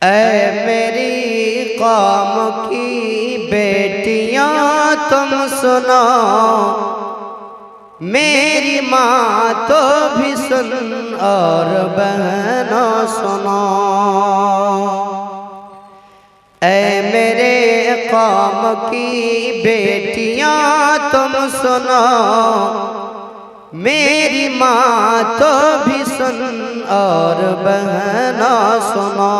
ऐ मेरी कौम की बेटियां तुम सुनो, मेरी माँ तो भी सुन और बहनों सुनो। ऐ मेरे कौम की बेटियां तुम सुनो, मेरी माँ तो भी सुन और बहनों सुनो।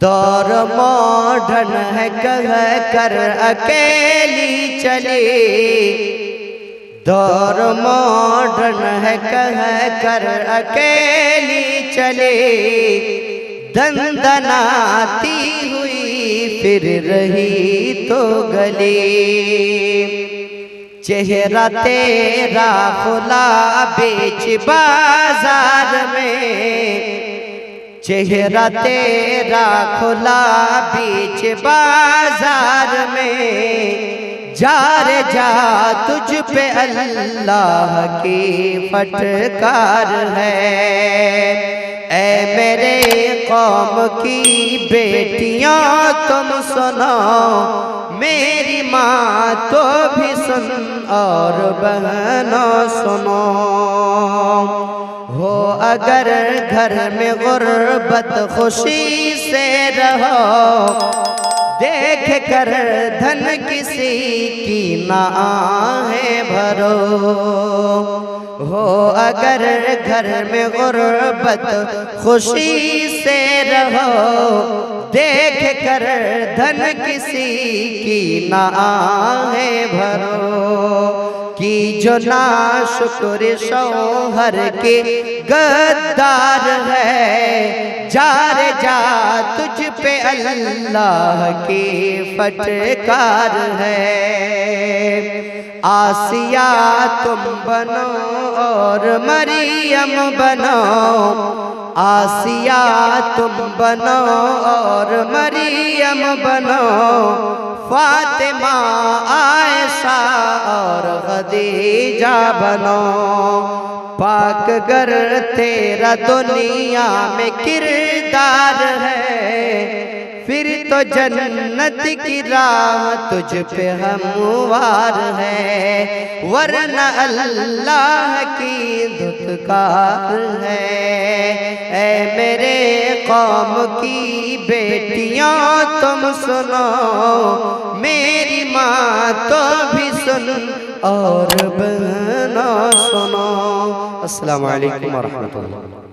दौर मॉडर्न है कह कर अकेली चली, दौर मॉडर्न है कह कर अकेली चली। दंदनाती हुई फिर रही तो गली, चेहरा तेरा खुला बेच बाजार में, चेहरा तेरा खुला बीच बाजार में। जा रे जा तुझ पे अल्लाह की फटकार है। ऐ मेरे कौम की बेटियां तुम सुनो, मेरी माँ तो भी सुन और बहनों सुनो। हो अगर घर में गुर्बत खुशी से रहो, देख कर धन किसी की ना आहें भरो। हो अगर घर में गुर्बत खुशी से रहो, देख कर धन किसी की ना आहें भरो। कि जो नाशुक्र शौहर के गद्दार है, जा रे जा तुझ पे अल्लाह की फटकार है। आसिया तुम बनो और मरियम बनो, आसिया तुम बनो और मरियम बनो। फातिमा आयशा और खदीजा बनो। पाक गर तेरा दुनिया में किरदार है, फिर तो जन्नत की राह तुझ पे हमवार है। वरना अल्लाह की धुतकार है। ऐ मेरे कौम की बेटियां तुम सुनो, मेरी माँ तो भी सुन और बहनों सुनो। अस्सलामु अलैकुम व रहमतुल्लाह।